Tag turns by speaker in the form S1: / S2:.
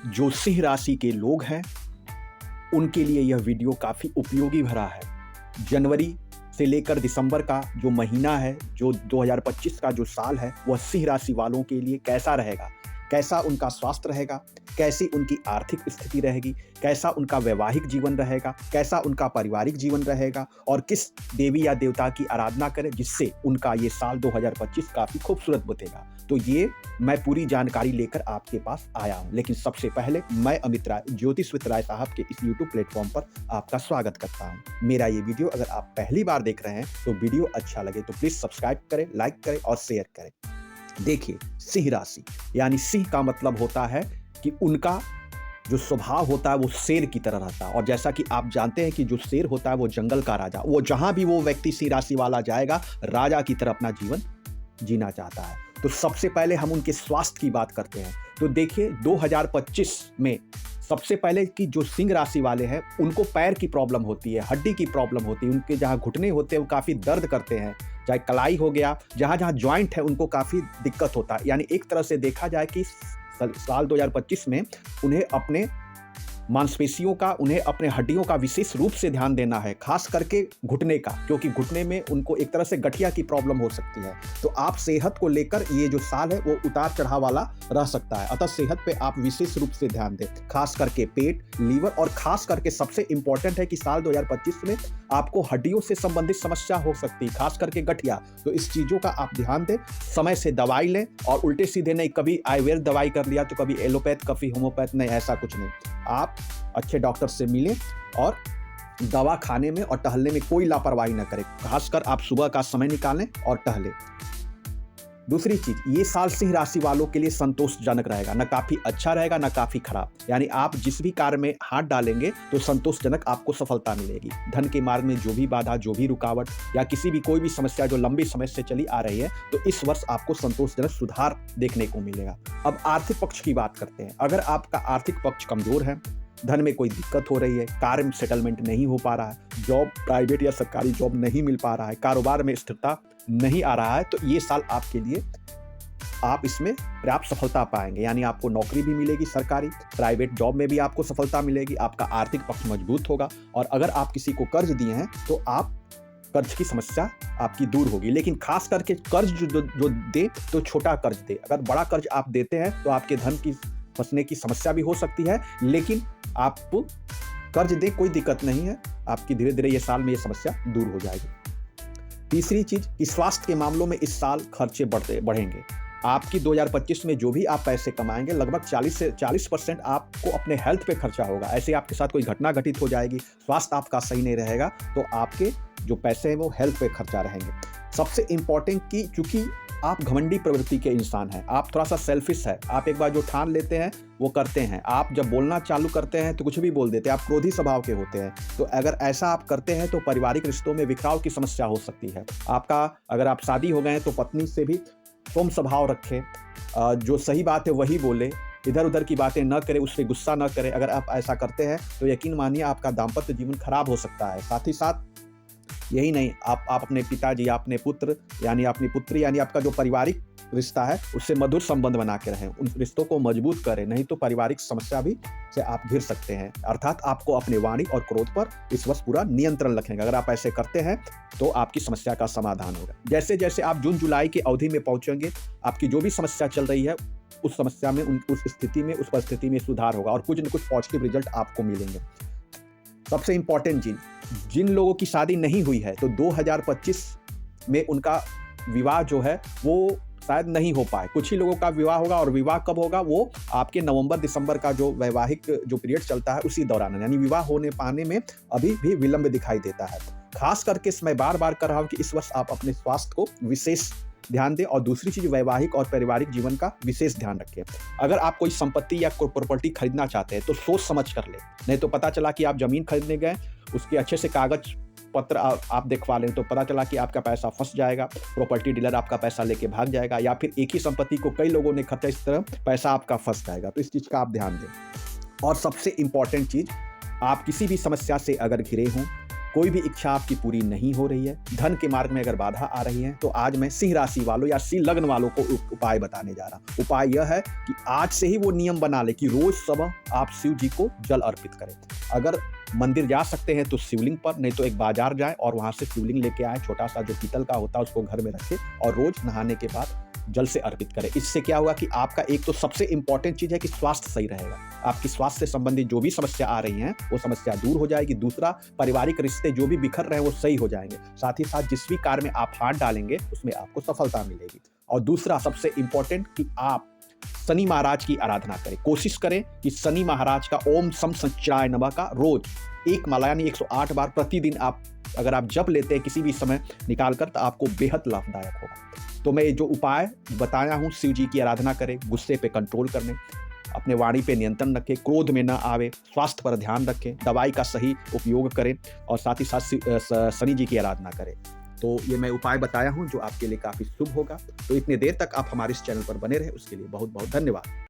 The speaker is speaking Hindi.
S1: जो सिंह राशि के लोग हैं, उनके लिए यह वीडियो काफ़ी उपयोगी भरा है। जनवरी से लेकर दिसंबर का जो महीना है, जो 2025 का जो साल है, वह सिंह राशि वालों के लिए कैसा रहेगा, कैसा उनका स्वास्थ्य रहेगा, कैसी उनकी आर्थिक स्थिति रहेगी, कैसा उनका वैवाहिक जीवन रहेगा, कैसा उनका पारिवारिक जीवन रहेगा और किस देवी या देवता की आराधना करें जिससे उनका ये साल 2025 काफ़ी खूबसूरत बीतेगा। तो ये मैं पूरी जानकारी लेकर आपके पास आया हूँ। लेकिन सबसे पहले मैं अमित राय, ज्योतिष विद राय साहब के इस यूट्यूब प्लेटफॉर्म पर आपका स्वागत करता हूँ। मेरा ये वीडियो अगर आप पहली बार देख रहे हैं तो वीडियो अच्छा लगे तो प्लीज़ सब्सक्राइब करें, लाइक करें और शेयर करें। देखिए, सिंह राशि यानी सिंह का मतलब होता है कि उनका जो स्वभाव होता है वो शेर की तरह रहता है। और जैसा कि आप जानते हैं कि जो शेर होता है वो जंगल का राजा, वो जहां भी वो व्यक्ति सिंह राशि वाला जाएगा, राजा की तरह अपना जीवन जीना चाहता है। तो सबसे पहले हम उनके स्वास्थ्य की बात करते हैं। तो देखिए, 2025 में सबसे पहले कि जो सिंह राशि वाले हैं उनको पैर की प्रॉब्लम होती है, हड्डी की प्रॉब्लम होती है, उनके जहाँ घुटने होते हैं वो काफ़ी दर्द करते हैं, चाहे कलाई हो गया, जहाँ जहाँ जॉइंट है उनको काफ़ी दिक्कत होता है। यानी एक तरह से देखा जाए कि साल 2025 में उन्हें अपने मांसपेशियों का, उन्हें अपने हड्डियों का विशेष रूप से ध्यान देना है, खास करके घुटने का, क्योंकि घुटने में उनको एक तरह से गठिया की प्रॉब्लम हो सकती है। तो आप सेहत को लेकर ये जो साल है वो उतार चढ़ाव वाला रह सकता है, अतः सेहत पे आप विशेष रूप से ध्यान दें, खास करके पेट, लीवर और खास करके सबसे इंपॉर्टेंट है कि साल 2025 में आपको हड्डियों से संबंधित समस्या हो सकती है, खास करके गठिया। तो इस चीज़ों का आप ध्यान दें, समय से दवाई लें और उल्टे सीधे नहीं, कभी आयुर्वेद दवाई कर लिया तो कभी एलोपैथ, कभी होम्योपैथ, नहीं, ऐसा कुछ नहीं। आप अच्छे डॉक्टर से मिलें और दवा खाने में और टहलने में कोई लापरवाही न करें, खासकर आप सुबह का समय निकालें और टहलें। दूसरी चीज, ये साल सिंह राशि वालों के लिए संतोषजनक रहेगा, न काफी अच्छा रहेगा न काफी खराब। यानी आप जिस भी कार्य में हाथ डालेंगे तो संतोषजनक आपको सफलता मिलेगी। धन के मार्ग में जो भी बाधा, जो भी रुकावट या किसी भी कोई भी समस्या जो लंबी समय से चली आ रही है, तो इस वर्ष आपको संतोषजनक सुधार देखने को मिलेगा। अब आर्थिक पक्ष की बात करते हैं। अगर आपका आर्थिक पक्ष कमजोर है, धन में कोई दिक्कत हो रही है, कार्य में सेटलमेंट नहीं हो पा रहा है, जॉब प्राइवेट या सरकारी जॉब नहीं मिल पा रहा है, कारोबार में स्थिरता नहीं आ रहा है, तो ये साल आपके लिए आप इसमें पर्याप्त सफलता पाएंगे। यानी आपको नौकरी भी मिलेगी, सरकारी प्राइवेट जॉब में भी आपको सफलता मिलेगी, आपका आर्थिक पक्ष मजबूत होगा। और अगर आप किसी को कर्ज दिए हैं तो आप कर्ज की समस्या आपकी दूर होगी। लेकिन खास करके कर्ज जो दे तो छोटा कर्ज दे। अगर बड़ा कर्ज आप देते हैं तो आपके धन की फंसने की समस्या भी हो सकती है, लेकिन आप कर्ज दे, कोई दिक्कत नहीं है, आपकी धीरे धीरे ये साल में ये समस्या दूर हो जाएगी। तीसरी चीज कि स्वास्थ्य के मामलों में इस साल खर्चे बढ़ेंगे। आपकी 2025 में जो भी आप पैसे कमाएंगे, लगभग 40% आपको अपने हेल्थ पे खर्चा होगा। ऐसे आपके साथ कोई घटना घटित हो जाएगी, स्वास्थ्य आपका सही नहीं रहेगा, तो आपके जो पैसे हैं वो हेल्थ पे खर्चा रहेंगे। सबसे इंपॉर्टेंट कि चूंकि आप घमंडी प्रवृत्ति के इंसान हैं, आप थोड़ा सा सेल्फिश है, आप एक बार जो ठान लेते हैं वो करते हैं। आप जब बोलना चालू करते हैं तो कुछ भी बोल देते हैं, आप क्रोधी स्वभाव के होते हैं। तो अगर ऐसा आप करते हैं तो पारिवारिक रिश्तों में बिखराव की समस्या हो सकती है। आपका अगर आप शादी हो गए हैं तो पत्नी से भी सौम्य स्वभाव रखें, जो सही बात है वही बोले, इधर उधर की बातें न करें, उस पर गुस्सा न करें। अगर आप ऐसा करते हैं तो यकीन मानिए आपका दाम्पत्य जीवन खराब हो सकता है। साथ ही साथ यही नहीं, आप अपने पिताजी या अपने पुत्र यानी अपनी पुत्री यानी आपका जो पारिवारिक रिश्ता है उससे मधुर संबंध बना के रहें, उन रिश्तों को मजबूत करें, नहीं तो पारिवारिक समस्या भी से आप घिर सकते हैं। अर्थात आपको अपने वाणी और क्रोध पर इस वर्ष पूरा नियंत्रण रखेंगे। अगर आप ऐसे करते हैं तो आपकी समस्या का समाधान होगा। जैसे जैसे आप जून जुलाई की अवधि में पहुंचेंगे, आपकी जो भी समस्या चल रही है उस समस्या में, उस स्थिति में, उस परिस्थिति में सुधार होगा और कुछ न कुछ पॉजिटिव रिजल्ट आपको मिलेंगे। सबसे इंपॉर्टेंट चीज, जिन लोगों की शादी नहीं हुई है तो 2025 में उनका विवाह जो है वो शायद नहीं हो पाए। कुछ ही लोगों का विवाह होगा, और विवाह कब होगा वो आपके नवंबर दिसंबर का जो वैवाहिक जो पीरियड चलता है उसी दौरान, यानी विवाह होने पाने में अभी भी विलंब दिखाई देता है। खास करके मैं बार बार कर रहा हूँ कि इस वर्ष आप अपने स्वास्थ्य को विशेष ध्यान दें और दूसरी चीज वैवाहिक और पारिवारिक जीवन का विशेष ध्यान रखें। अगर आप कोई संपत्ति या कोई प्रॉपर्टी खरीदना चाहते हैं तो सोच समझ कर ले, नहीं तो पता चला कि आप जमीन खरीदने गए, उसके अच्छे से कागज पत्र आप दिखवा लें तो पता चला कि आपका पैसा फंस जाएगा, प्रॉपर्टी डीलर आपका पैसा लेके भाग जाएगा, या फिर एक ही संपत्ति को कई लोगों ने खरीदा, इस तरह पैसा आपका फंस जाएगा। तो इस चीज़ का आप ध्यान दें। और सबसे इंपॉर्टेंट चीज़, आप किसी भी समस्या से अगर घिरे हों कोई भी इच्छा आपकी पूरी नहीं हो रही है, धन के मार्ग में अगर बाधा आ रही है, तो आज मैं सिंह राशि वालों या सिंह लग्न वालों को उपाय बताने जा रहा हूं। उपाय यह है कि आज से ही वो नियम बना ले कि रोज सुबह आप शिव जी को जल अर्पित करें। अगर मंदिर जा सकते हैं तो शिवलिंग पर, नहीं तो एक बाजार जाए और वहां से शिवलिंग लेके आए, छोटा सा जो पीतल का होता है उसको घर में रखें और रोज नहाने के बाद जल से अर्पित करें। इससे क्या होगा कि आपका एक तो सबसे इंपॉर्टेंट चीज है कि स्वास्थ्य सही रहेगा, आपकी स्वास्थ्य से संबंधित जो भी समस्या आ रही हैं वो समस्या दूर हो जाएगी। दूसरा, पारिवारिक रिश्ते जो भी बिखर रहे हैं वो सही हो जाएंगे। साथ ही साथ जिस भी कार्य में आप हाथ डालेंगे उसमें आपको सफलता मिलेगी। और दूसरा सबसे इंपॉर्टेंट कि आप शनि महाराज की आराधना करें। कोशिश करें कि शनि महाराज का ओम सम संचाय नमः का रोज एक माला यानी 108 बार प्रतिदिन आप अगर आप जप लेते हैं किसी भी समय निकाल कर, तो आपको बेहद लाभदायक होगा। तो मैं जो उपाय बताया हूँ, शिव जी की आराधना करें, गुस्से पे कंट्रोल करने, अपने वाणी पे नियंत्रण रखें, क्रोध में न आवे, स्वास्थ्य पर ध्यान रखें, दवाई का सही उपयोग करें और साथ ही साथ शनि जी की आराधना करें। तो ये मैं उपाय बताया हूँ जो आपके लिए काफ़ी शुभ होगा। तो इतने देर तक आप हमारे इस चैनल पर बने रहे उसके लिए बहुत बहुत धन्यवाद।